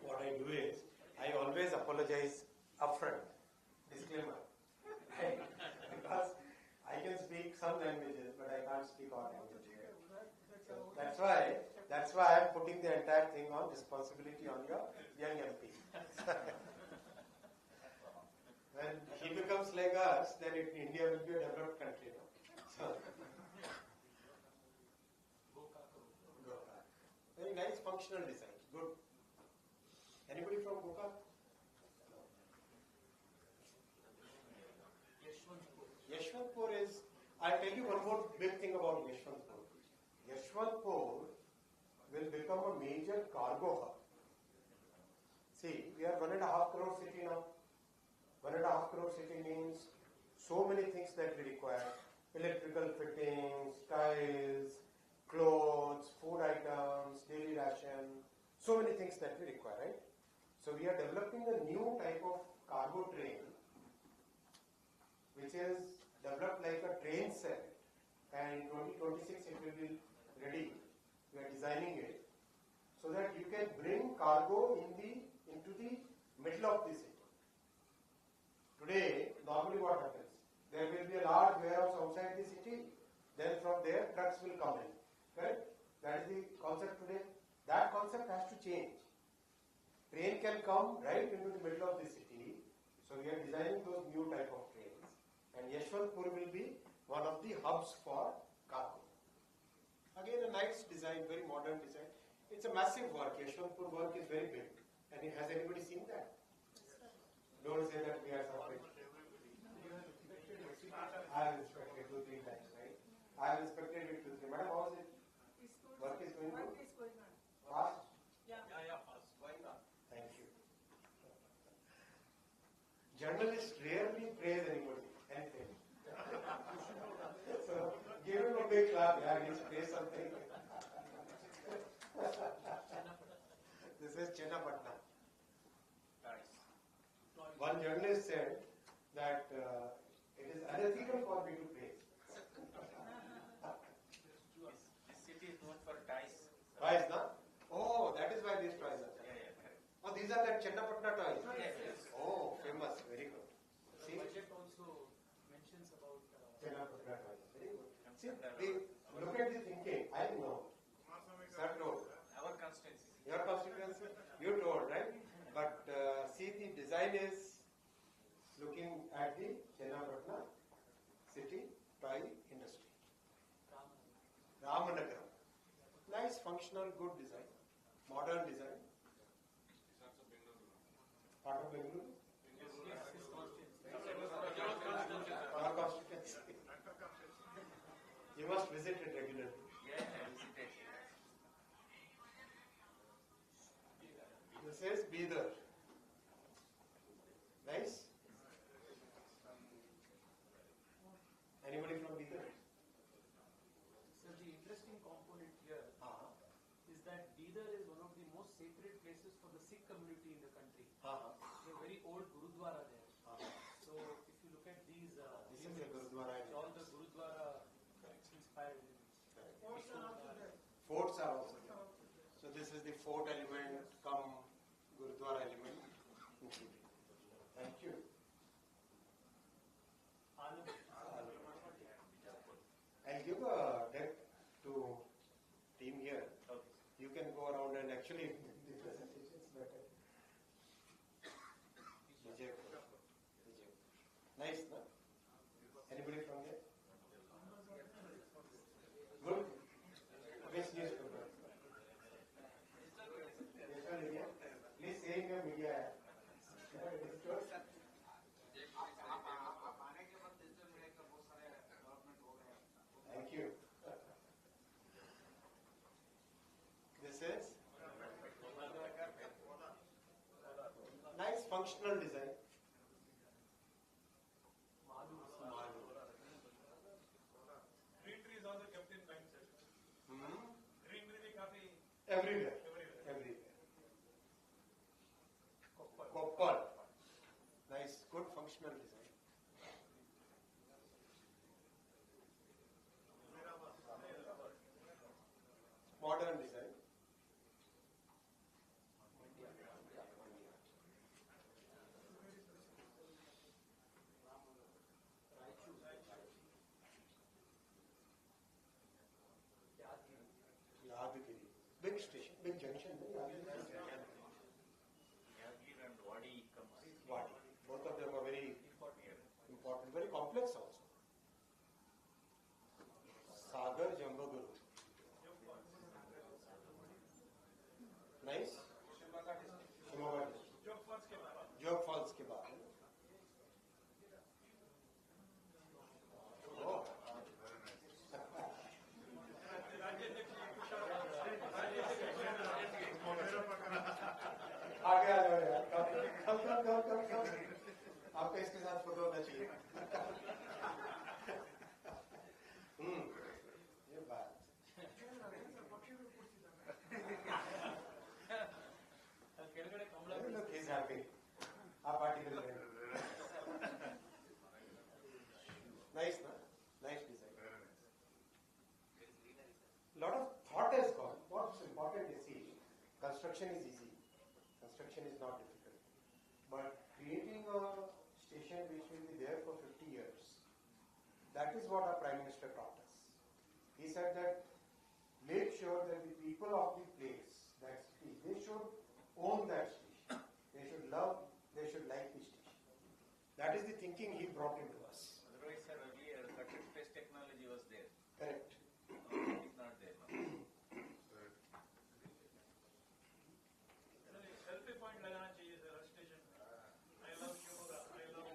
What I do is, I always apologize upfront. Disclaimer. Because I can speak some languages, but I can't speak all languages. So that's why I'm putting the entire thing on responsibility on your young MP. When he becomes like us, then India will be a developed country. No? So, very nice functional design. Good. Anybody from Gokak? Yeshwantpur is, I'll tell you one more big thing about Yeshwantpur. Yeshwantpur will become a major cargo hub. See, we are 1.5 crore city now. 1.5 crore city means so many things that we require. Electrical fittings, tiles, clothes, food items, daily ration, so many things that we require, right? So we are developing a new type of cargo train which is developed like a train set, and in 2026 it will be ready. We are designing it so that you can bring cargo into the middle of the city. Today, normally what happens? There will be a large warehouse outside the city, then from there trucks will come in. Correct? That is the concept today. That concept has to change. Train can come right into the middle of the city, so we are designing those new type of trains. And Yeshwantpur will be one of the hubs for cargo. Again, a nice design, very modern design. It's a massive work. Yeshwantpur work is very big. And has anybody seen that? Don't say that we are suffering. I have inspected 2-3 times, right? I have inspected it 2-3. Madam, how is it? Work is going good? Fast? Yeah, fast. Why not? Thank you. Journalists rarely praise anybody, anything. So, give him a big clap, yeah, he's praised something. This is Chennapatna. One journalist said that it is unethical for me to praise. This city is known for toys. Toys, no? Oh, that is why these toys are there. Yeah. Oh, these are the Chennapatna toys? Yes. Oh, famous, very good. The budget also mentions about Chennapatna toys, very good. See, look at the thinking. I know. Sir told. Our constituency. Your constituency? You told, right? But see, the design is looking at the Chennapatna city toy industry. Ramanagaram. Nice, functional, good design. Modern design. Part of Bengaluru? Our constituency. You must visit it regularly. Yeah, I visited. This is Bidar. Nice. Anybody from Bidar? So the interesting component here is that Bidar is one of the most sacred places for the Sikh community in the country. There's a very old Gurudwara there. So if you look at these, This is a Gurudwara. all the Gurudwara inspired elements. Forts are also there. So this is the fort element come Gurudwara element included. Thank you. I'll give a deck to team here. Okay. You can go around and actually the presentation is better. Vijay. Nice, no? Anybody from there? Good. Which newspaper? Digital India. Please say in your media. Thank you. This is nice functional design. Green tree is also kept in mind, sir. Green tree भी काफी Everywhere. Copper. functional design. Modern design. Yadgiri. Big station, big junction. Yagir and Wadi comes. Wadi. Both of them are very important, very complex also. Sagar Jambaguru. Nice. Shimoga district. Jog Falls के बाद. Oh. आगे आ जाओ यार. कम. आपका इसके साथ photo होना चाहिए. ये बात. ಕೆಳಗಡೆ ಕಮಲ Look, he's happy. आप article करें. Nice, na? Nice design. Lot of thought has gone. What's important is, see, construction is easy. Construction is not difficult. But creating a station which will be there for 50 years, that is what our Prime Minister taught us. He said that make sure that the people of the place, that city, they should own that station. They should love, they should like the station. That is the thinking he brought into us. Otherwise, sir, earlier cut and paste technology was there. Correct. It is not there now. Selfie point लगाना चाहिए sir हर station में. I love Shimoga. I love.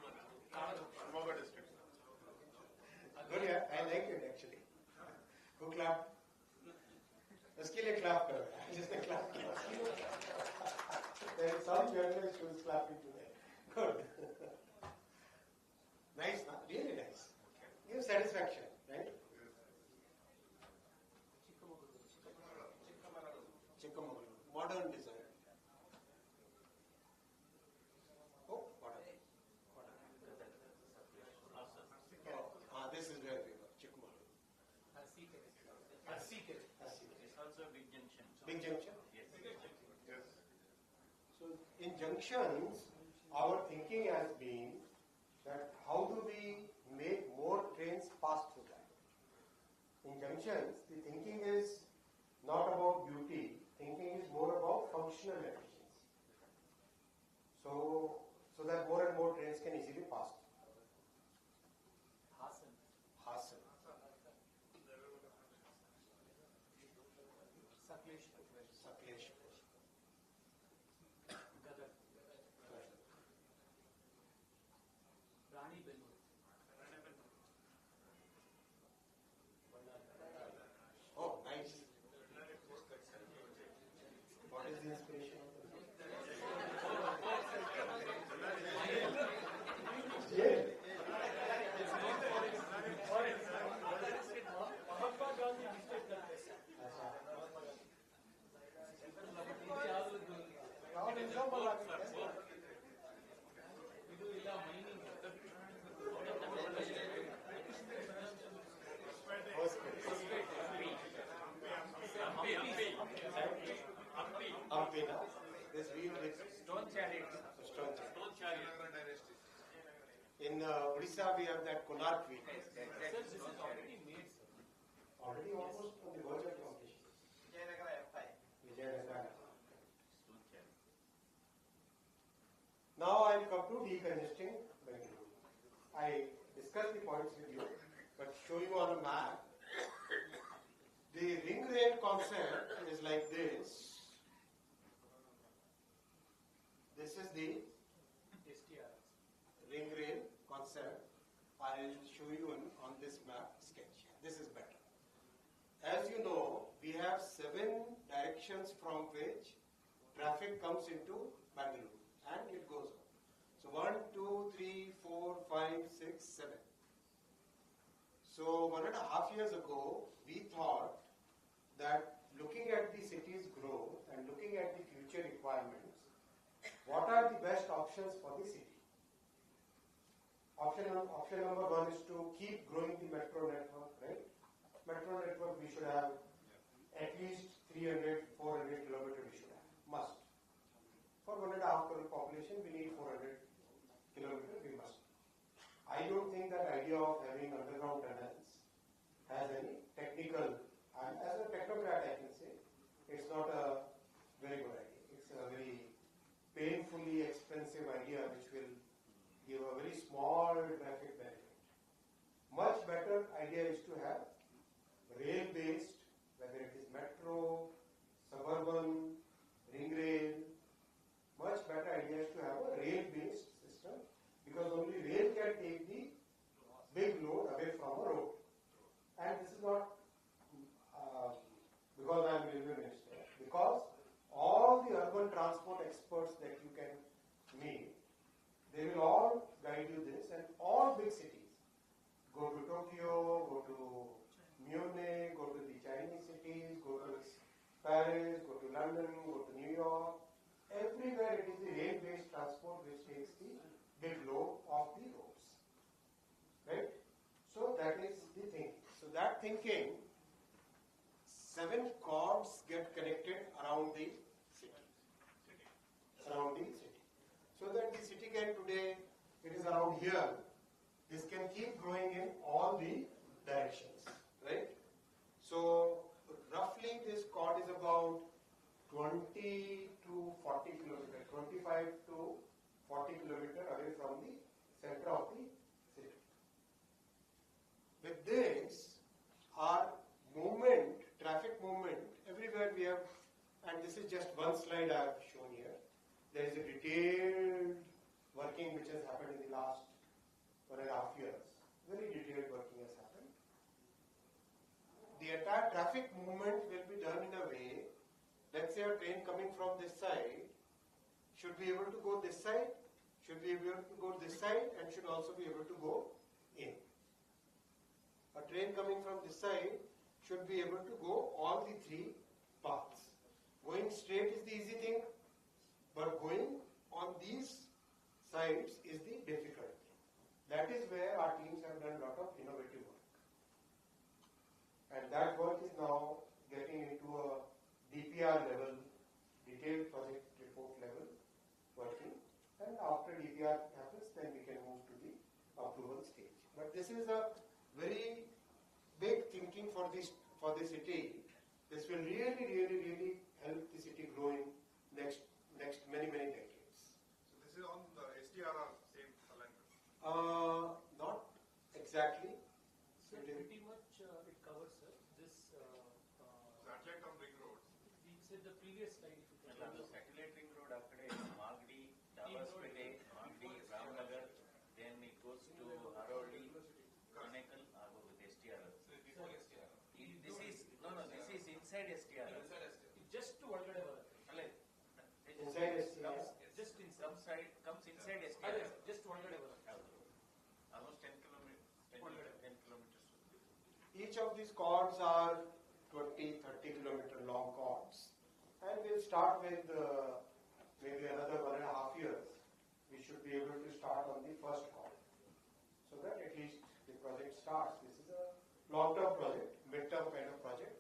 Shimoga district. Good, yeah, I like it actually. Who clap? उसके लिए clap करो. जिसने clap किया. There is some journalist who is clapping today. Good. Nice, na? Really nice. Gives satisfaction, right? Chikamagaluru. Modern design. Oh, modern. This is where we were. Chikamagaluru. It's also a big junction. Big junction? Yes. So in junctions, our thinking has been that how do we make more trains pass through that? In junctions, the thinking is not about beauty, thinking is more about functional efficiency. So that more and more trains can easily pass through. Hasan. Sakleshpur. Rani Bennur Oh, nice. What is the inspiration of this? Yeah. Mahatma Gandhi mistake करते हैं ಇದು ಇಲ್ಲ mining Ampina. This wheel with Stone chariots. stone. Stone chariot. In Odisha, we have that Konark wheel. Sir, this is already made, sir. Already almost on the verge of completion. Vijayanagar. Stone chariot. Now I will come to decongesting Bengaluru. I discussed the points with you, but show you on a map. The ring rail concept is like this. This is the STR. ring rail concept. I will show you on this map sketch. This is better. As you know, we have 7 directions from which traffic comes into Bangalore and it goes on. So 1, 2, 3, 4, 5, 6, 7. So 1.5 years ago, we thought that looking at the city's growth and looking at the future requirements, what are the best options for the city? Option number one is to keep growing the metro network, right? Metro network we should have at least 300, 400 kilometers we should have, must. For 1.5 crore population we need 400 kilometers, we must. I don't think that idea of having underground tunnels has any technical, and as a technocrat I can say, it's not a very good idea. It's a very painfully expensive idea which will give a very small traffic benefit. Much better idea is to have rail-based, whether it is metro, suburban, ring rail. Much better idea is to have a rail-based system because only rail can take the big load away from a road. And this is not because I am railway minister, because all the urban transport experts that you can meet, they will all guide you this, and all big cities, go to Tokyo, go to Munich, go to the Chinese cities, go to Paris, go to London, go to New York, everywhere it is the rail-based transport which takes the big load of the roads. Right? So that is the thinking. So that thinking, 7 cords get connected around the city. Surrounding city. So that the city can today, it is around here, this can keep growing in all the directions. Right? So roughly this cord is about 20 to 40 kilometers, 25 to 40 kilometers away from the center of the city. With this, our movement, traffic movement, everywhere we have, and this is just one slide I have shown here. There is a detailed working which has happened in the last 1.5 years. Very detailed working has happened. The entire traffic movement will be done in a way, let's say a train coming from this side should be able to go this side, should be able to go this side, and should also be able to go in. A train coming from this side should be able to go all the 3 paths. Going straight is the easy thing, but going on these sides is the difficult thing. That is where our teams have done a lot of innovative work. And that work is now getting into a DPR level, detailed project report level working. And after DPR happens, then we can move to the approval stage. But this is a very big thinking for the city. This will really help the city grow in next many decades. So this is on the SDRR same alignment? Not exactly. Sir, pretty much it covers, sir. This Satellite on ring road. we said the previous slide. If you can ಎಲ್ಲ satellite ring road ಆ ಕಡೆ Magadi Dabaspete Magadi Ramanagar then it goes to Harovali Konekal with STR. Before SDRR. This is this is inside STR. just ಒಳಗಡೆ ಬರುತ್ತೆ. ಅಲ್ಲೇ Inside STR. Just inside. comes inside STR. ಅದೇ just ಒಳಗಡೆ ಬರುತ್ತೆ. Almost 10 kilometers. 10 kilometers. Each of these cords are 20-30 kilometer long cords. And we'll start with maybe another 1.5 years. We should be able to start on the first cord. So that at least the project starts. This is a long-term project, mid-term kind of project.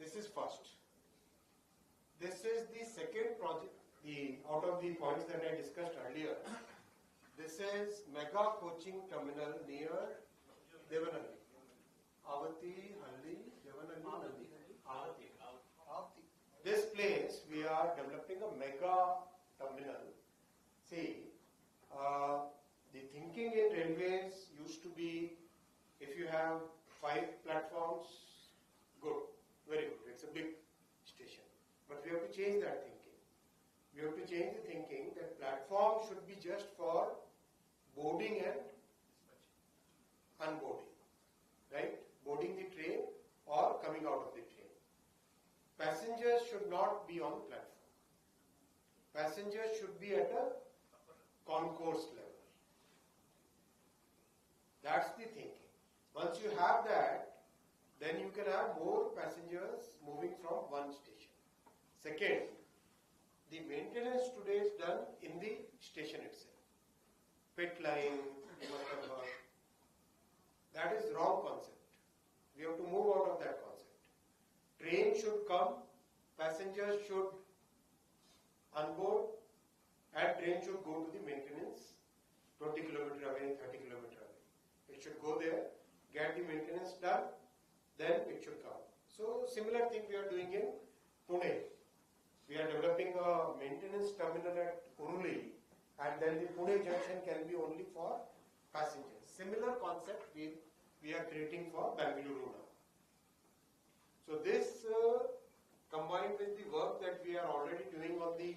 This is first. This is the second project, out of the points that I discussed earlier. This is mega coaching terminal near Devanhalli. Avati, Halli, Devanhalli. Avati. This place, we are developing a mega terminal. See, the thinking in railways used to be, if you have 5 platforms, good, very good, it's a big station. But we have to change that thinking. We have to change the thinking that platform should be just for boarding and unboarding, right? Boarding the train or coming out of the train. Passengers should not be on the platform. Passengers should be at a concourse level. That's the thinking. Once you have that, then you can have more passengers moving from one station. Second, the maintenance today is done in the station itself. Pit line, you must have heard. That is wrong concept. We have to move out of that concept. Train should come, passengers should unboard, and train should go to the maintenance 20 km away, 30 km away. It should go there, get the maintenance done, then it should come. So similar thing we are doing in Pune. We are developing a maintenance terminal at Uruli, and then the Pune junction can be only for passengers. Similar concept we are creating for Bengaluru now. So this combined with the work that we are already doing on the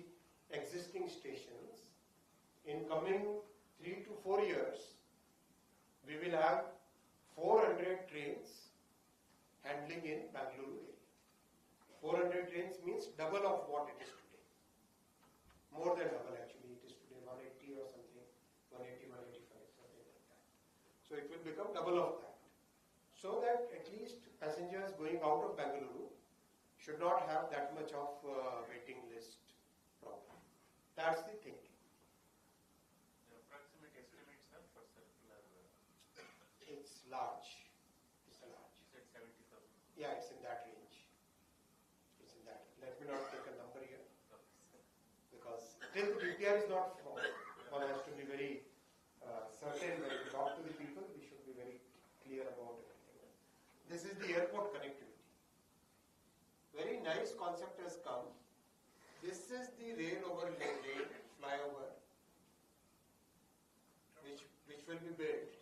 existing stations, in coming 3 to 4 years, we will have 400 trains handling in Bengaluru area. 400 trains means double of what it is today. More than double actually, it is today 180 or something, 180, 185, something like that. So it will become double of that. So that at least passengers going out of Bengaluru should not have that much of waiting list problem. That's the thinking. The approximate estimates are for circular. It's large. It's large. You said 70,000. Yeah, it's in that range. It's in that. Let me not take a number here because till the DPR is not formed, one has to be very certain when we talk to the people. We should be very clear about everything. This is the airport connectivity. Very nice concept has come. This is the rail over rail flyover, which will be built.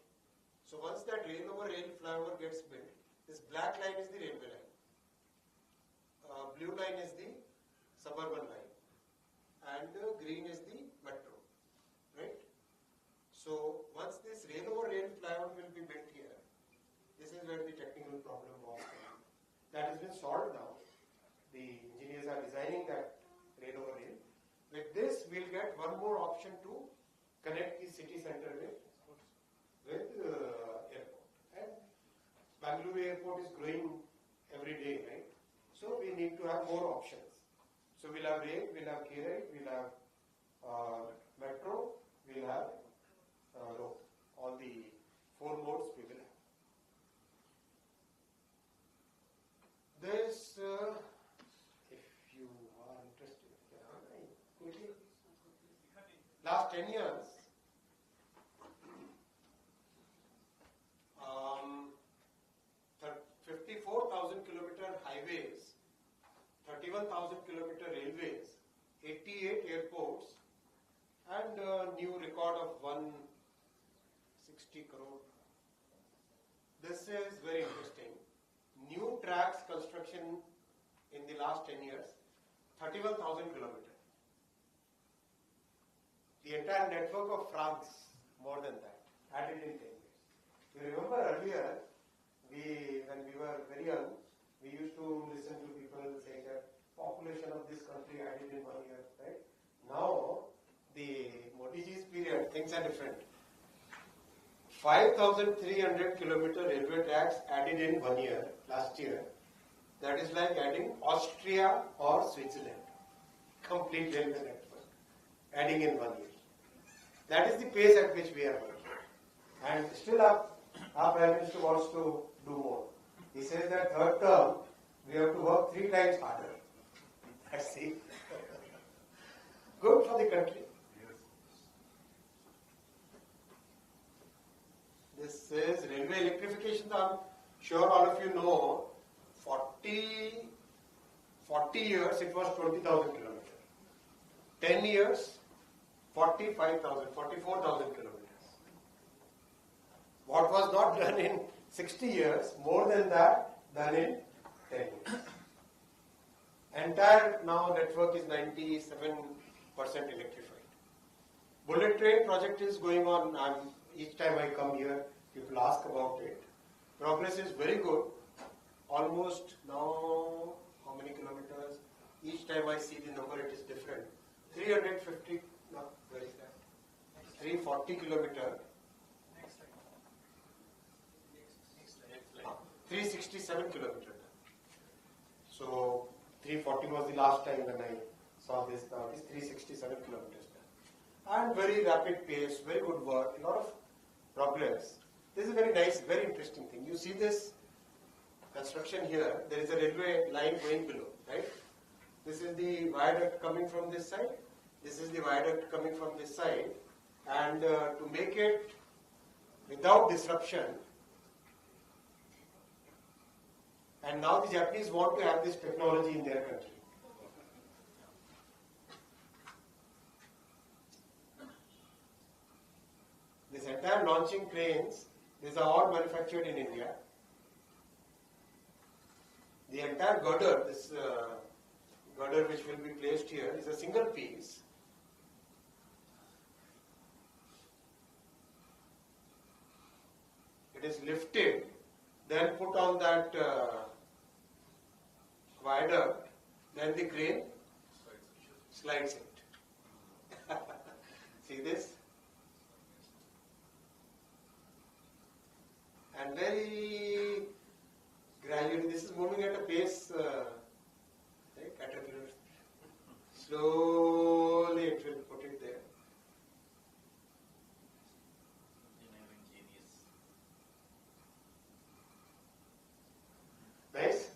So once that rail over rail flyover gets built, this black line is the railway line. Blue line is the suburban line, and green is the metro, right? So once this rail over rail flyover will be built here, this is where the technical problem was. That has been solved now. The engineers are designing that rail over rail. With this, we'll get one more option to connect the city center with airport. And Bengaluru airport is growing every day, right? So we need to have more options. So we'll have rail, we'll have K-Ride, we'll have metro, we'll have road. All the 4 modes we will have. This, if you are interested, quickly. Last 10 years, 54,000 kilometer highways, 31,000 kilometer railways, 88 airports, and a new record of 160 crore. This is very interesting. New tracks construction in the last 10 years, 31,000 kilometers. The entire network of France, more than that, added in 10 years. You remember earlier, when we were very young, we used to listen to people saying that population of this country added in 1 year, right? Now, the Modi ji's period, things are different. 5,300 kilometer railway tracks added in 1 year, last year. That is like adding Austria or Switzerland. Complete railway network, adding in 1 year. That is the pace at which we are working. And still our Prime Minister wants to do more. He says that third term, we have to work 3 times harder. Let's see. Good for the country. This is railway electrification. I'm sure all of you know, 40 years it was 20,000 kilometers. 10 years, 45,000, 44,000 kilometers. What was not done in 60 years, more than that done in 10 years. Entire now network is 97% electrified. Bullet train project is going on. Each time I come here, people ask about it. Progress is very good. Almost now, how many kilometers? Each time I see the number, it is different. 350, no, where is that? 340 kilometer. 360 367 kilometers. So 340 was the last time when I saw this. Now it is 367 kilometers. And very rapid pace, very good work, a lot of progress. This is a very nice, very interesting thing. You see this construction here, there is a railway line going below, right? This is the viaduct coming from this side. This is the viaduct coming from this side. And to make it without disruption, and now the Japanese want to have this technology in their country. This entire launching cranes, these are all manufactured in India. The entire girder, this girder which will be placed here is a single piece. It is lifted, then put on that viaduct, then the crane slides it. See this? And very gradually, this is moving at a pace, right, caterpillars. Slowly it will put it there. Nice?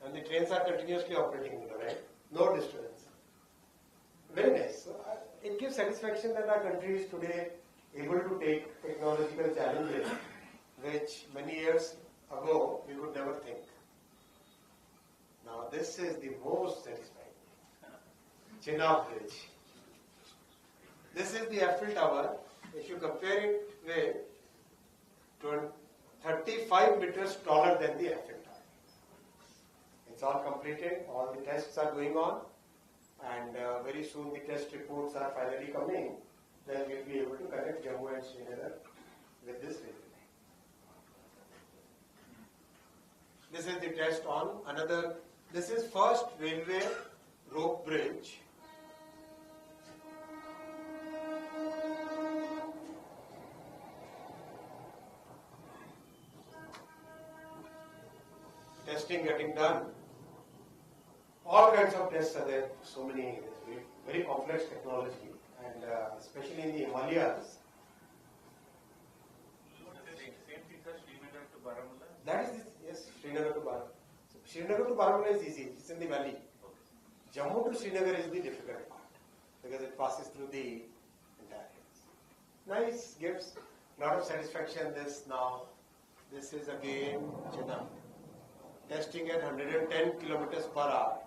And the trains are continuously operating, right? No disturbance. Very nice. So, it gives satisfaction that our country is today able to take technological challenges which many years ago we would never think. Now this is the most satisfying. Chenab Bridge. This is the Eiffel Tower. If you compare it with 35 meters taller than the Eiffel Tower. It's all completed, all the tests are going on, and very soon the test reports are finally coming. Then we'll be able to connect Jammu and Srinagar with this railway line. This is the test on another. This is first railway rope bridge. Testing getting done. All kinds of tests are there. So many, very complex technology, and especially in the Himalayas. Same thing for Srinagar to Baramulla? That is, yes, Srinagar to Baramulla. So Srinagar to Baramulla is easy. It's in the valley. Jammu to Srinagar is the difficult part because it passes through the entire hills. Nice, gives a lot of satisfaction. This is again Chennai. Testing at 110 kilometers per hour.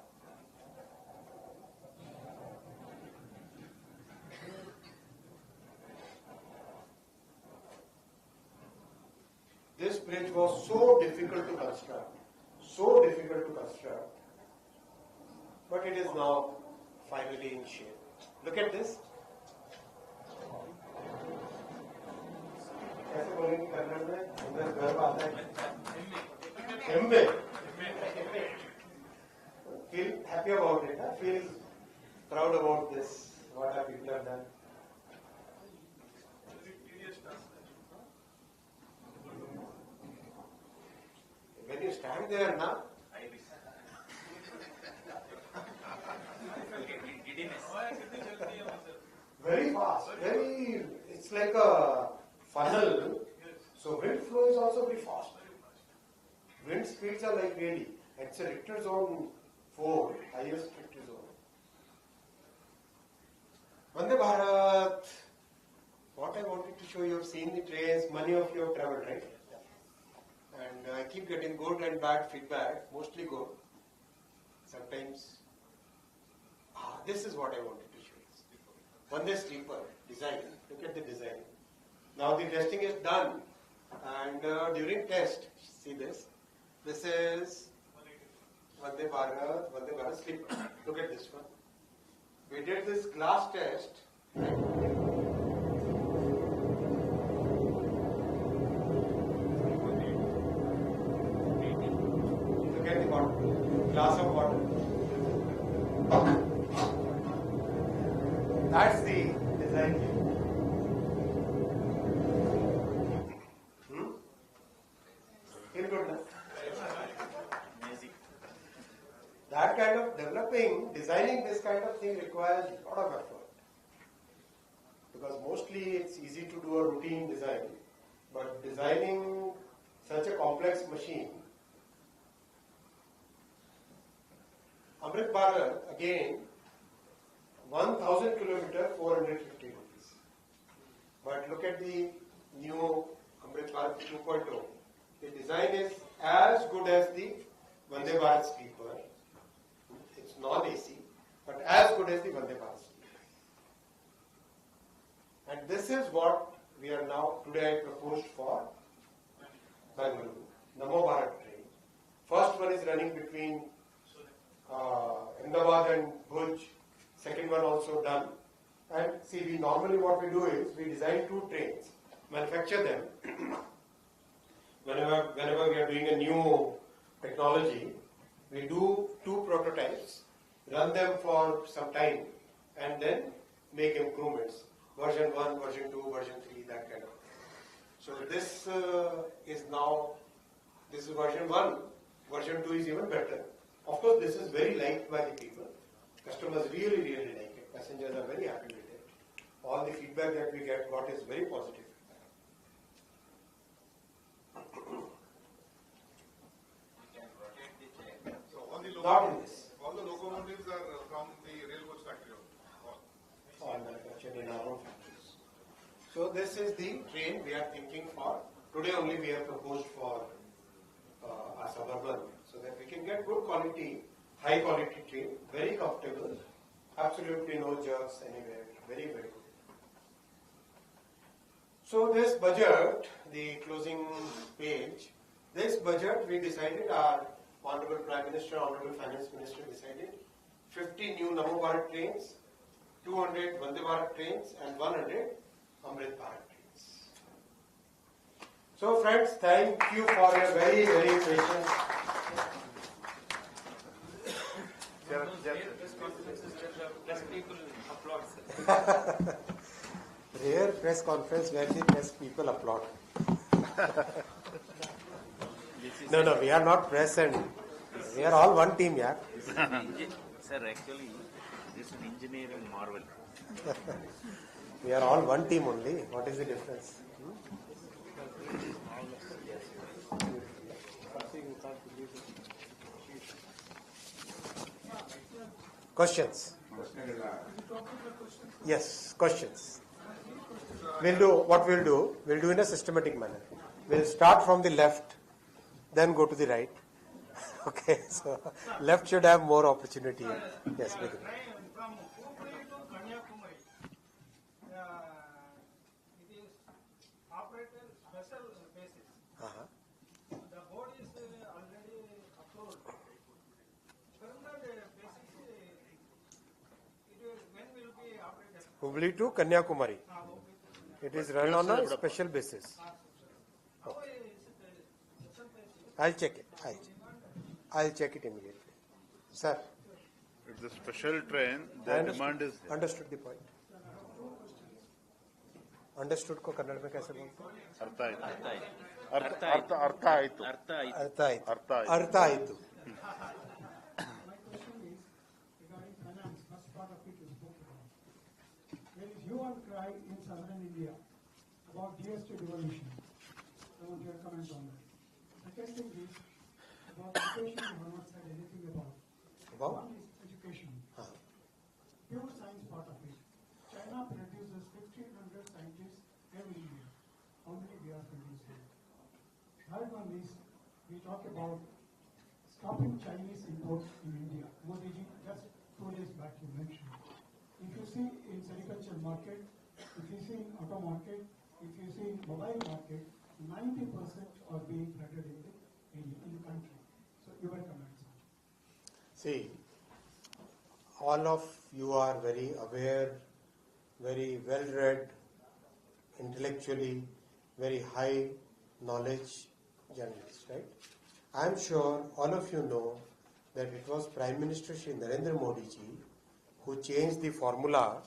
This bridge was so difficult to construct, but it is now finally in shape. Look at this. कैसे बोलेंगे कन्नड़ में? अंदर गर्व आता है। एम्बे। Feel happy about it. Feel proud about this. What our people have done. When you stand there now, very fast, it's like a funnel. So wind flow is also very fast. Wind speeds are like really, it's a Richter zone 4, highest Richter zone. Vande Bharat, what I wanted to show you, have seen the trains, many of you have traveled, right? And I keep getting good and bad feedback, mostly good. Sometimes, this is what I wanted to show you. Vande sleeper, design, look at the design. Now the testing is done, and during test, see this. This is Vande Bharat sleeper. Look at this one. We did this glass test. Look at the bottle, glass of water. That's the design here. mostly it's easy to do a routine design, but designing such a complex machine, Amrit Bharat, again, 1000 kilometer, 450 rupees. But look at the new Amrit Bharat 2.0. The design is as good as the Vande Bharat sleeper. It's non-AC, but as good as the Vande Bharat sleeper. And this is what we are now today proposed for Bangalore, Namo Bharat train. First one is running between Ahmedabad and Bhuj. Second one also done. And see, we normally what we do is we design two trains, manufacture them. Whenever we are doing a new technology, we do two prototypes, run them for some time, and then make improvements. Version 1, version 2, version 3, that kind of. So this is now, this is version 1, version 2 is even better. Of course, this is very liked by the people. Customers really, really like it. Passengers are very happy with it. All the feedback that we got is very positive. So Not in this. all the locomotives are from the railway factory. All manufactured in our own factories. So this is the train we are thinking for. Today only we have proposed for our Suburban, so that we can get good quality, high quality train, very comfortable, absolutely no jerks anywhere, very, very good. So this budget, the closing page, this budget we decided, our Honorable Prime Minister, Honorable Finance Minister decided 50 new Namo Bharat trains, 200 Vande Bharat trains and 100 Amrit Bharat trains. So friends, thank you for your very, very patience. Press people applaud. Rare press conference where the press people applaud. No, we are not press and we are all one team, yeah. Sir, actually, this is an engineering marvel. We are all one team only. What is the difference? Questions? Yes, questions. We'll do in a systematic manner. We'll start from the left, then go to the right. Okay, so left should have more opportunity. Yes, begin. From Hubli to Kanyakumari, it is operated special basis. The board is already approved. Current basis, when will be operated? Hubli to Kanyakumari. It is run on a special basis. How is it special basis? I'll check it. I'll check it immediately. Sir, It's a special train, the demand is there. understood the point. Understood को कन्नड़ में कैसे बोलते हैं? अर्थ आयतु अर्थ अर्थ अर्थ आयतु अर्थ आಯ್ತು. अर्थ आयतु. My question is regarding finance. First part of it is spoken about. There is hue and cry in southern India about GST devolution. I want your comment on that. Second thing is about education. You have not said anything about. About? One is education. Pure science part of it. China produces 1,500 scientists every year. How many we are producing? Third one is we talk about stopping Chinese imports in India. Modi ji, just 2 days back you mentioned. If you see in agriculture market, if you see in auto market, if you see in mobile market, 90% are being flooded in the country. So your comments. See, all of you are very aware, very well read, intellectually, very high knowledge journalists, right? I am sure all of you know that it was Prime Minister Shri Narendra Modi ji who changed the formula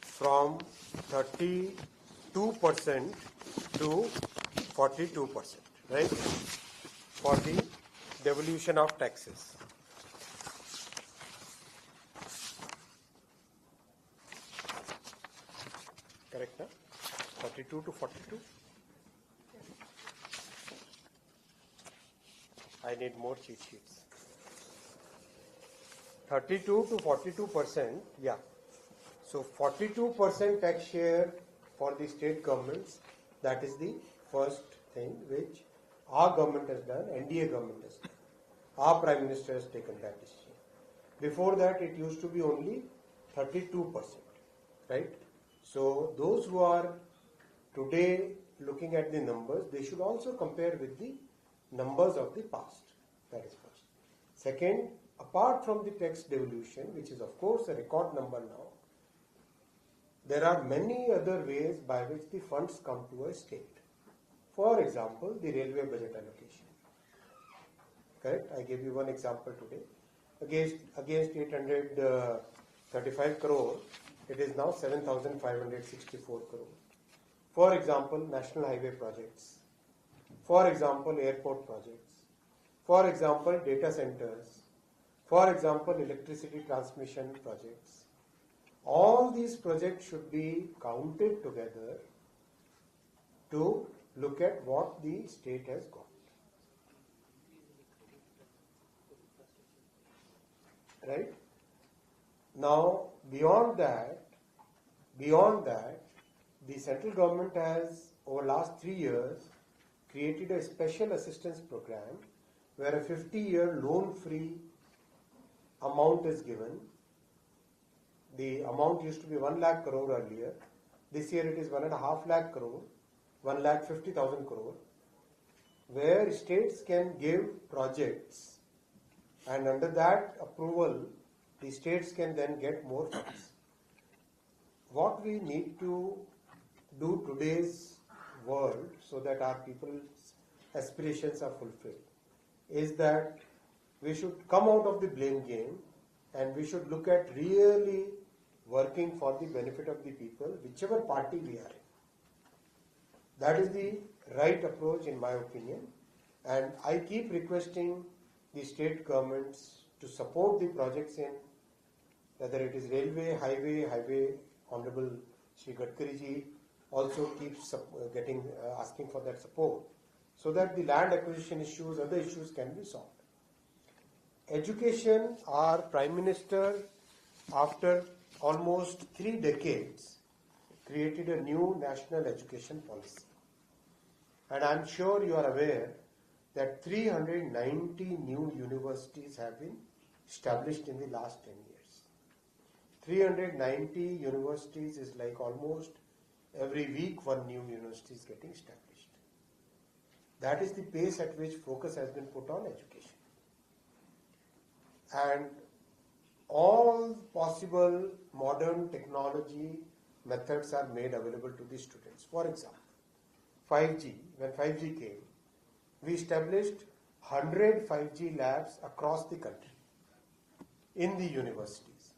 from 32% to 42%, right? For the devolution of taxes. Correct, huh? 32 to 42. I need more cheat sheets. 32 to 42%, yeah. So 42% tax share for the state governments, that is the first thing which our government has done, NDA government has done. Our Prime Minister has taken that decision. Before that, it used to be only 32%, right? So those who are today looking at the numbers, they should also compare with the numbers of the past. That is first. Second, apart from the tax devolution, which is of course a record number now, there are many other ways by which the funds come to a state. For example, the railway budget allocation. Correct? I gave you one example today. Against 835 crore, it is now 7,564 crore. For example, national highway projects. For example, airport projects. For example, data centers. For example, electricity transmission projects. All these projects should be counted together to look at what the state has got. Right? Now, beyond that, the central government has, over last 3 years, created a special assistance program where a 50-year loan-free amount is given. The amount used to be 1 lakh crore earlier. This year it is 1.5 lakh crore, 1,50,000 crore, where states can give projects, and under that approval, the states can then get more funds. What we need to do today's world so that our people's aspirations are fulfilled is that we should come out of the blame game and we should look at really working for the benefit of the people, whichever party we are in. That is the right approach in my opinion, and I keep requesting the state governments to support the projects in whether it is railway, highway. Honorable Shri Gadkari ji also keeps asking for that support so that the land acquisition issues, other issues can be solved. Education, our Prime Minister, after almost 3 decades, created a new national education policy. And I am sure you are aware that 390 new universities have been established in the last 10 years. 390 universities is like almost every week one new university is getting established. That is the pace at which focus has been put on education. And all possible modern technology methods are made available to the students. For example, 5G, when 5G came, we established 100 5G labs across the country in the universities.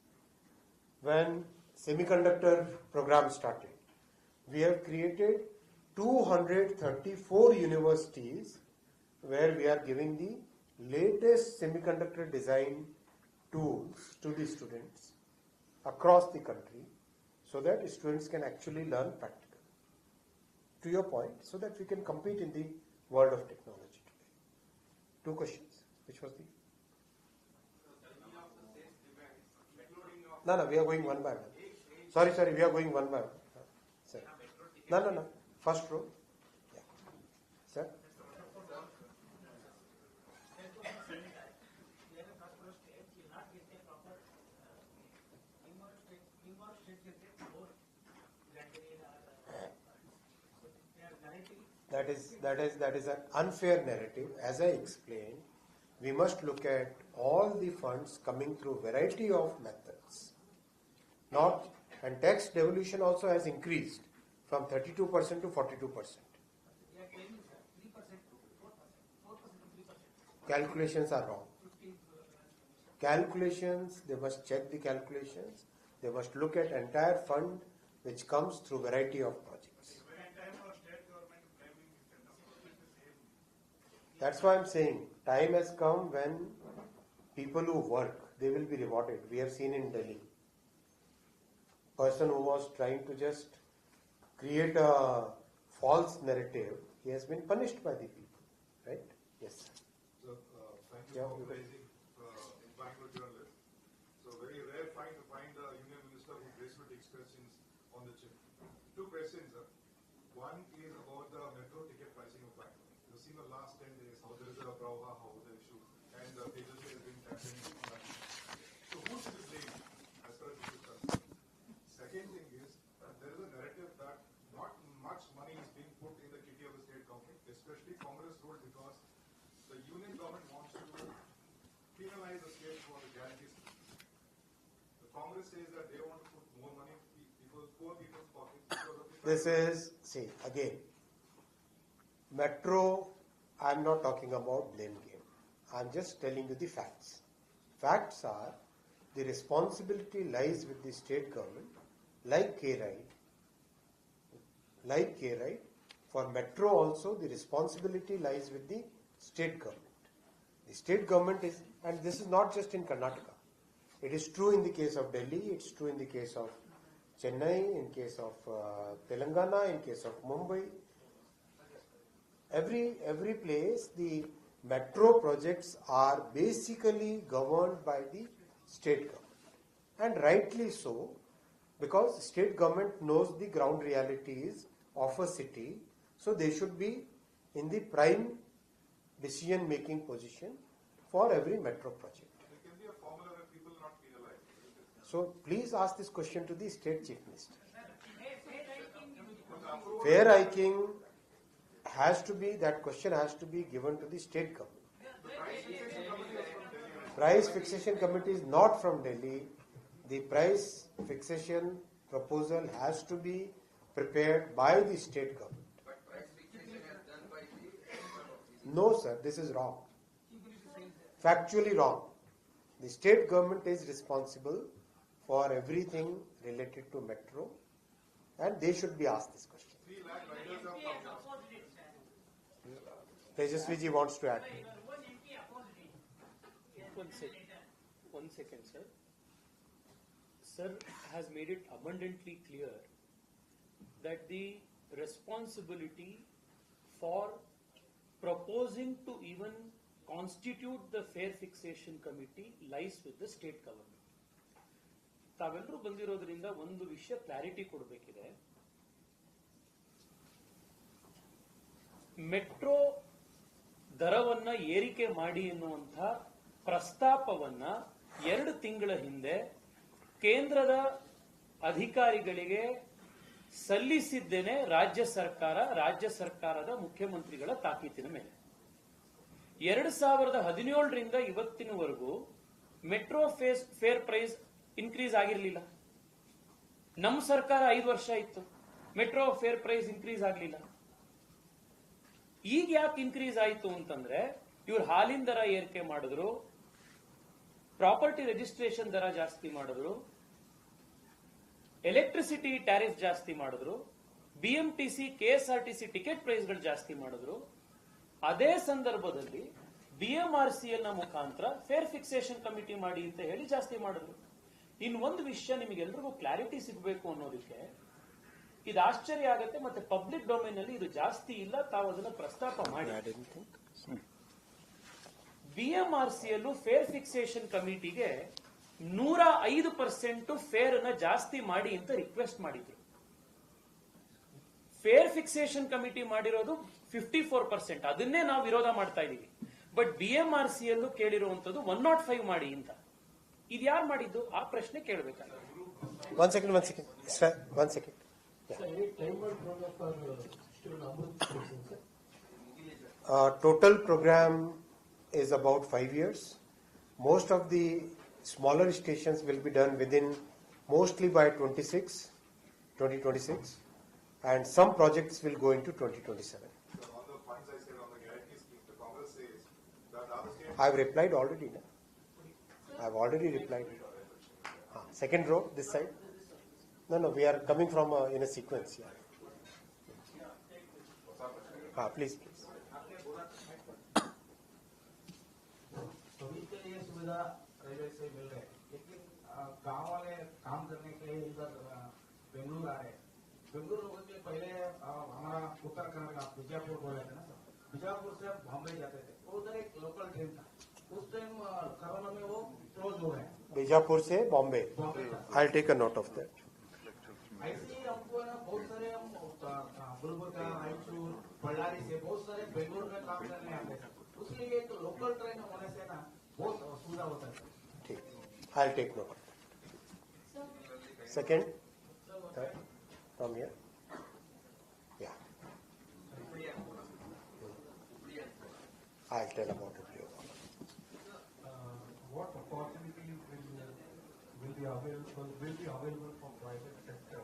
When semiconductor program started, we have created 234 universities where we are giving the latest semiconductor design tools to the students across the country so that students can actually learn practical. To your point, so that we can compete in the world of technology today. 2 questions. Which was the? No, we are going one by one. Sorry, we are going one by one. Sir. No. First row. Yeah. Sir. That is an unfair narrative. As I explained, we must look at all the funds coming through variety of methods. And tax devolution also has increased from 32% to 42%. Calculations are wrong. Calculations, they must check the calculations. They must look at entire fund which comes through variety of projects. That's why I'm saying time has come when people who work, they will be rewarded. We have seen in Delhi, person who was trying to just create a false narrative, he has been punished by the people, right? Yes. So, thank you for raising Bangalore journalist. So, very rare to find a union minister who gracefully takes questions on the chip. Two questions, sir. One is about the metro ticket pricing of Bangalore. You've seen the last 10 days how there is a brouhaha, how the issue, and the agency has been campaigning on that. So, who should be blamed as far as this is concerned? Second thing is, there is a narrative that not much money is being put in the kitty of the state government, especially Congress role, because the union government wants to penalize the state for the guarantees. The Congress says that they want to put more money in poor people's pockets because of the. This is, see, again, metro, I'm not talking about blame game. I'm just telling you the facts. Facts are, the responsibility lies with the state government, like K-Ride. For metro also, the responsibility lies with the state government. The state government is, and this is not just in Karnataka. It is true in the case of Delhi, it's true in the case of Chennai, in case of Telangana, in case of Mumbai. Every place, the metro projects are basically governed by the state government. And rightly so, because state government knows the ground realities of a city, so they should be in the prime decision making position for every metro project. There can be a formula where people are not penalized. So please ask this question to the state chief minister. Fair hiking has to be, that question has to be given to the state government. Price fixation committee is not from Delhi. The price fixation proposal has to be prepared by the state government. But price fixation is done by the. No, sir, this is wrong. Factually wrong. The state government is responsible for everything related to metro, and they should be asked this question. 3 lakh riders are from. Tejasvi ji wants to add. One second, sir. Sir has made it abundantly clear that the responsibility for proposing to even constitute the fare fixation committee lies with the state government. ತಾವೆಲ್ಲರೂ ಬಂದಿರೋದ್ರಿಂದ ಒಂದು ವಿಷಯ clarity ಕೊಡಬೇಕಿದೆ. Metro ದರವನ್ನ ಏರಿಕೆ ಮಾಡಿ ಎನ್ನುವಂಥ ಪ್ರಸ್ತಾಪವನ್ನ 2 ತಿಂಗಳ ಹಿಂದೆ ಕೇಂದ್ರದ ಅಧಿಕಾರಿಗಳಿಗೆ ಸಲ್ಲಿಸಿದ್ದೇನೆ ರಾಜ್ಯ ಸರ್ಕಾರದ ಮುಖ್ಯಮಂತ್ರಿಗಳ ತಾಕೀತಿನ ಮೇಲೆ. 2017ರಿಂದ ಇವತ್ತಿನವರೆಗೂ ಮೆಟ್ರೋ ಫೇರ್ ಪ್ರೈಸ್ ಇನ್ಕ್ರೀಸ್ ಆಗಿರಲಿಲ್ಲ. ನಮ್ಮ ಸರ್ಕಾರ 5 ವರ್ಷ ಇತ್ತು, ಮೆಟ್ರೋ ಫೇರ್ ಪ್ರೈಸ್ ಇನ್ಕ್ರೀಸ್ ಆಗಲಿಲ್ಲ. ಈಗ ಯಾಕೆ ಇನ್ಕ್ರೀಸ್ ಆಯಿತು ಅಂತಂದ್ರೆ, ಇವ್ರು ಹಾಲಿನ ದರ ಏರಿಕೆ ಮಾಡಿದ್ರು, ಪ್ರಾಪರ್ಟಿ ರಿಜಿಸ್ಟ್ರೇಷನ್ ದರ ಜಾಸ್ತಿ ಮಾಡಿದ್ರು, ಎಲೆಕ್ಟ್ರಿಸಿಟಿ ಟ್ಯಾರಿಫ್ ಜಾಸ್ತಿ ಮಾಡಿದ್ರು, BMTC KSRTC ಟಿಕೆಟ್ ಪ್ರೈಸ್ಗಳು ಜಾಸ್ತಿ ಮಾಡಿದ್ರು. ಅದೇ ಸಂದರ್ಭದಲ್ಲಿ BMRCL ನ ಮುಖಾಂತರ ಫೇರ್ ಫಿಕ್ಸೇಷನ್ ಕಮಿಟಿ ಮಾಡಿ ಅಂತ ಹೇಳಿ ಜಾಸ್ತಿ ಮಾಡಿದ್ರು. ಇನ್ನೊಂದು ವಿಷಯ ನಿಮಗೆಲ್ರಿಗೂ ಕ್ಲಾರಿಟಿ ಸಿಗಬೇಕು ಅನ್ನೋದಕ್ಕೆ, ಇದು ಆಶ್ಚರ್ಯ ಆಗುತ್ತೆ, ಮತ್ತೆ ಪಬ್ಲಿಕ್ ಡೊಮೇನ್ ಅಲ್ಲಿ ಇದು ಜಾಸ್ತಿ ಇಲ್ಲ, ತಾವು ಅದನ್ನ ಪ್ರಸ್ತಾಪ ಮಾಡಿ. BMRCL ಫೇರ್ ಫಿಕ್ಸೇಷನ್ ಕಮಿಟಿಗೆ 105% ಫೇರ್ ಅನ್ನ ಜಾಸ್ತಿ ಮಾಡಿ ಅಂತ ರಿಕ್ವೆಸ್ಟ್ ಮಾಡಿದ್ರು. ಫೇರ್ ಫಿಕ್ಸೇಷನ್ ಕಮಿಟಿ ಮಾಡಿರೋದು 54%, ಅದನ್ನೇ ನಾವು ವಿರೋಧ ಮಾಡ್ತಾ ಇದೀವಿ. ಬಟ್ BMRCL ಕೇಳಿರುವಂತದ್ದು 105 ಮಾಡಿ ಅಂತ. ಇದು ಯಾರು ಮಾಡಿದ್ದು ಆ ಪ್ರಶ್ನೆ ಕೇಳಬೇಕಾಗುತ್ತೆ. One second. Sir, 1 second. Total program is about 5 years. Most of the smaller stations will be done within mostly by 2026, and some projects will go into 2027. So on the funds I said on the guarantee scheme, the Congress says that other states. I've replied already. No? I've already replied. Second row, this side. No, we are coming from in a sequence. Yeah. Please. सभी के लिए सुविधा railway से मिल रहे हैं, लेकिन गांव वाले काम करने के लिए इधर बेंगलुरु आ रहे हैं, बेंगलुरु के पहले हमारा उत्तर कर्नाटक बीजापुर बोले थे ना सर, बीजापुर से बॉम्बे जाते थे, वो उधर एक लोकल ट्रेन था, उस टाइम कोरोना में वो क्लोज हो गए। बीजापुर से Bombay, I take a note of that. ऐसे ही हमको ना बहुत सारे हम गुलबर्गा, रायचूर, बल्लारी से बहुत सारे बेंगलुरु में काम करने आते हैं, उसलिए एक लोकल ट्रेन होने से ना बहुत सुविधा होता है। ठीक, I take note. Second, from here, या I'll tell about it. What opportunities will be available for private sector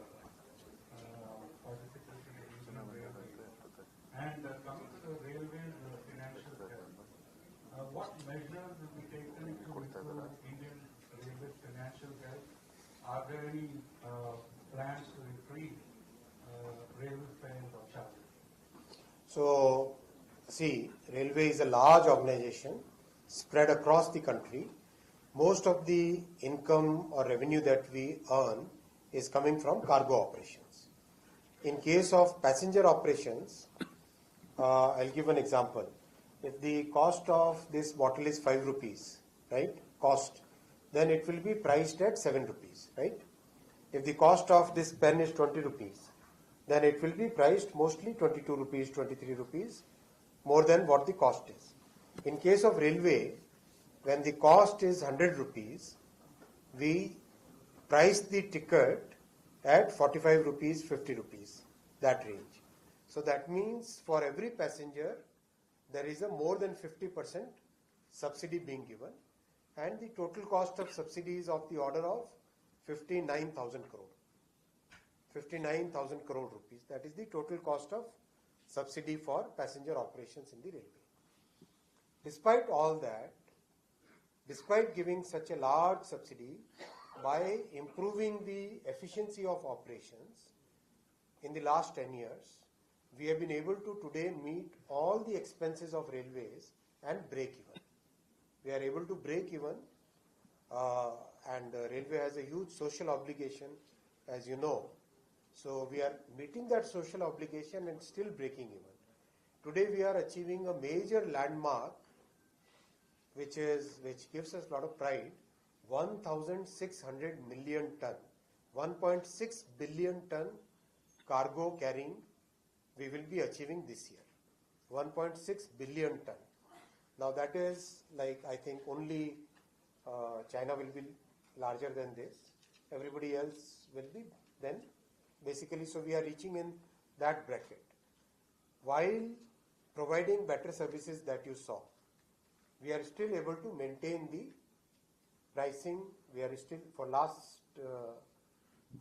participating in regional railways? And coming to the railways financial health, what measures will be taken to improve Indian railways financial health? Are there any plans to increase railway fares or charges? So, see, railway is a large organization spread across the country. Most of the income or revenue that we earn is coming from cargo operations. In case of passenger operations, I'll give an example. If the cost of this bottle is 5 rupees, right, cost, then it will be priced at 7 rupees, right? If the cost of this pen is 20 rupees, then it will be priced mostly 22 rupees, 23 rupees, more than what the cost is. In case of railway, when the cost is 100 rupees, we price the ticket at 45 rupees, 50 rupees, that range. So that means for every passenger, there is a more than 50% subsidy being given, and the total cost of subsidy is of the order of 59,000 crore. 59,000 crore rupees. That is the total cost of subsidy for passenger operations in the railway. Despite all that, despite giving such a large subsidy, by improving the efficiency of operations in the last 10 years, we have been able to today meet all the expenses of railways and break even. We are able to break even, and railway has a huge social obligation, as you know. So we are meeting that social obligation and still breaking even. Today we are achieving a major landmark, which gives us a lot of pride. 1,600 million ton, 1.6 billion ton cargo carrying we will be achieving this year. 1.6 billion ton. Now that is like, I think only China will be larger than this. Everybody else will be then. Basically, so we are reaching in that bracket. While providing better services that you saw, we are still able to maintain the pricing. We are still, for last,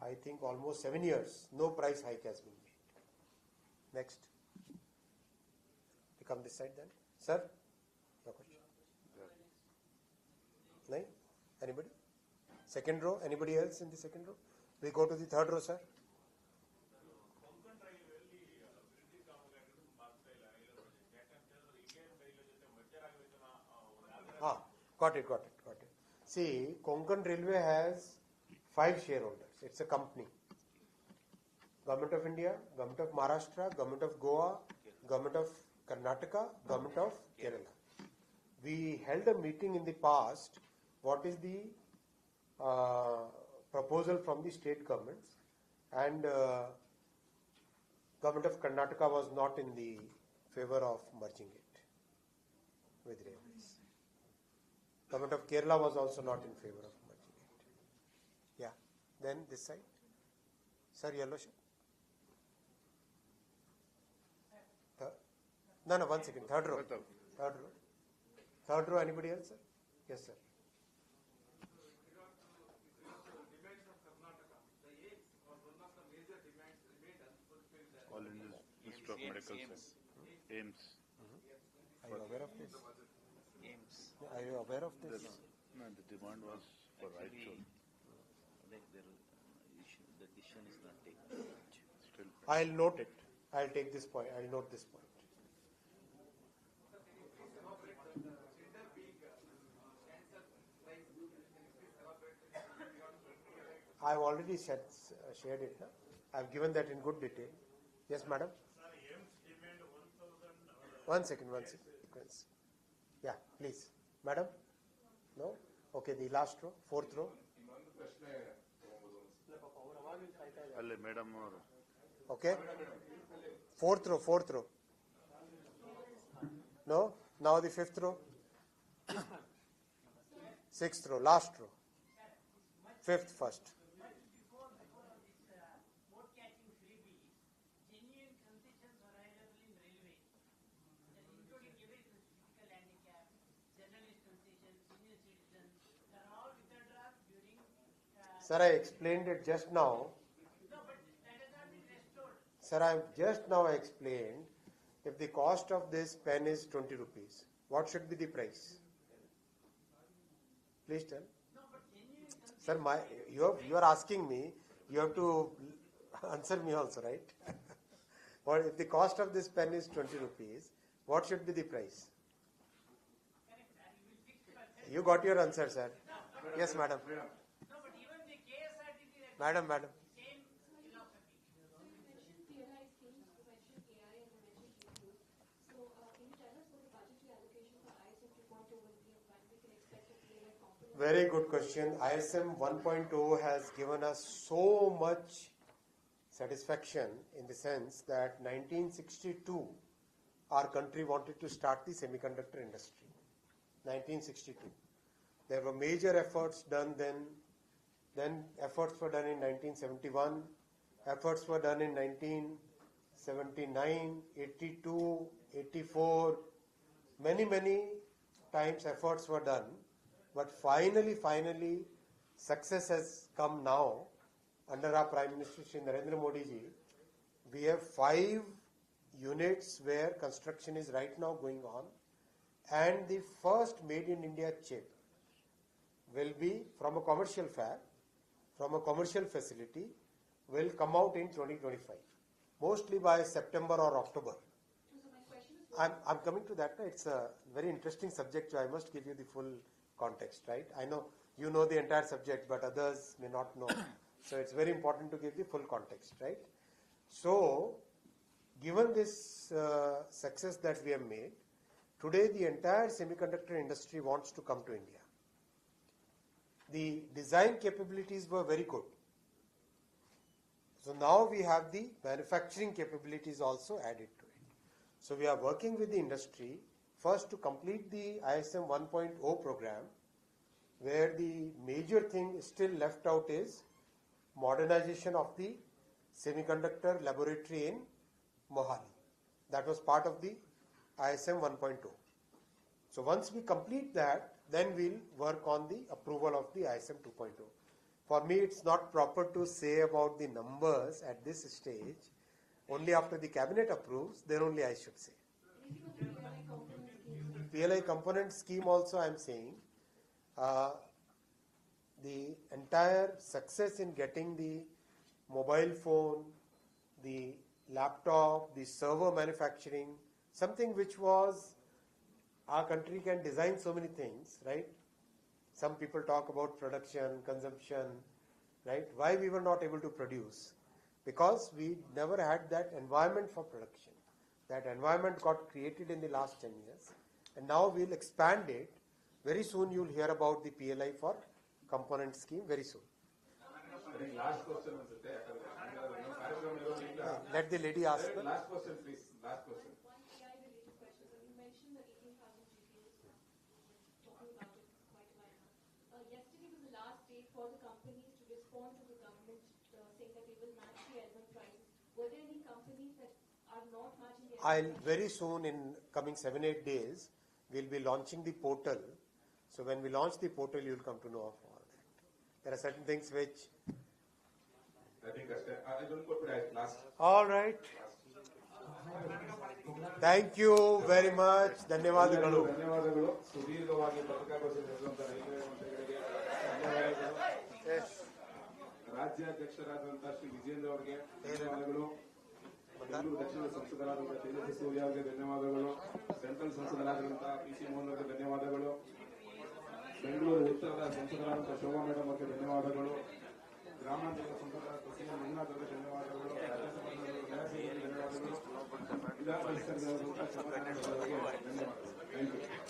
I think almost 7 years, no price hike has been made. Next. You come this side then. Sir? No question. No? Anybody? Second row? Anybody else in the second row? We go to the third row, sir. Got it. See, Konkan Railway has 5 shareholders. It's a company. Government of India, Government of Maharashtra, Government of Goa, Government of Karnataka, Government of Kerala. We held a meeting in the past. What is the proposal from the state governments? And Government of Karnataka was not in the favor of merging it with railways. Government of Kerala was also not in favor of merging it. Yeah. Then this side. Sir, yellow shirt. No, 1 second. Third row. Third row, anybody else, sir? Yes, sir. All in this Institute of Medical Science. AIMS. Are you aware of this? AIMS. Are you aware of this? No, the demand was for Actually, Raichur. the decision is not taken. Still. I'll note it. I'll take this point. I'll note this point. I've already shared it. No? I've given that in good detail. Yes, madam? One second. Yeah, please. Madam? No? Okay, the last row, fourth row. ಅಲ್ಲೇ madam ಅವರು Okay? Fourth row. No? Now the fifth row. Sixth row, last row. Fifth first. Sir, I explained it just now. Sir, I just now explained if the cost of this pen is 20 rupees, what should be the price? Please tell. Sir, you are asking me, you have to answer me also, right? Or if the cost of this pen is 20 rupees, what should be the price? You got your answer, sir. Yes, madam. Madam. Very good question. ISM 1.0 has given us so much satisfaction in the sense that 1962 our country wanted to start the semiconductor industry. 1962. There were major efforts done then efforts were done in 1971, efforts were done in 1979, 82, 84, many times efforts were done. But finally, success has come now under our Prime Minister Shri Narendra Modi ji. We have 5 units where construction is right now going on, and the first made in India chip will be from a commercial fab, from a commercial facility, will come out in 2025, mostly by September or October. I'm coming to that. It's a very interesting subject, so I must give you the full context, right? I know you know the entire subject, but others may not know. So it's very important to give the full context, right? So, given this success that we have made, today the entire semiconductor industry wants to come to India. The design capabilities were very good. So now we have the manufacturing capabilities also added to it. So we are working with the industry first to complete the ISM 1.0 program, where the major thing still left out is modernization of the semiconductor laboratory in Mohali. That was part of the ISM 1.0. So once we complete that, then we'll work on the approval of the ISM 2.0. For me, it's not proper to say about the numbers at this stage. Only after the cabinet approves, then only I should say. PLI component scheme also I am saying, the entire success in getting the mobile phone, the laptop, the server manufacturing, something which was, our country can design so many things, right? Some people talk about production, consumption, right? Why we were not able to produce? Because we never had that environment for production. That environment got created in the last 10 years, and now we'll expand it. Very soon you'll hear about the PLI for component scheme, very soon. Last question. Let the lady ask. Last question, please. Last question. For the companies to respond to the government saying that they will match the L1 prices. Were there any companies that are not matching the L1 prices? Very soon, in coming 7-8 days, we'll be launching the portal. So when we launch the portal, you'll come to know of all that. There are certain things which... I think I don't put it last. All right. Thank you very much. ಧನ್ಯವಾದಗಳು. ಸುದೀರ್ಘವಾಗಿ ಪತ್ರಿಕಾಗೋಷ್ಠಿ ನಡೆಸುವಂತ railway ಮಂತ್ರಿಗಳಿಗೆ ಧನ್ಯವಾದಗಳು. ರಾಜ್ಯಾಧ್ಯಕ್ಷರಾದಂತಹ ಶ್ರೀ ವಿಜೇಂದ್ರ ಅವರಿಗೆ ಧನ್ಯವಾದಗಳು. ಬೆಂಗಳೂರು ದಕ್ಷಿಣ ಸಂಸದರಾದಂತಹ ತೇಜಸ್ವಿ ಸೂರ್ಯ ಅವರಿಗೆ ಧನ್ಯವಾದಗಳು. Central ಸಂಸದರಾದಂತಹ PC Mohan ಅವರಿಗೆ ಧನ್ಯವಾದಗಳು. ಬೆಂಗಳೂರು ಉತ್ತರದ ಸಂಸದರಾದಂತಹ ಶೋಭಾ ಮೇಡಮ್ ಅವರಿಗೆ ಧನ್ಯವಾದಗಳು. ಗ್ರಾಮಾಂತರ ಸಂಪರ್ಕ ಸಚಿವ ಮಂಜುನಾಥ್ ಅವರಿಗೆ ಧನ್ಯವಾದಗಳು, ರಾಜ್ಯಸಭಾ ಧನ್ಯವಾದಗಳು, ವಿಧಾನ ಪರಿಷತ್ ಧನ್ಯವಾದಗಳು. Thank you.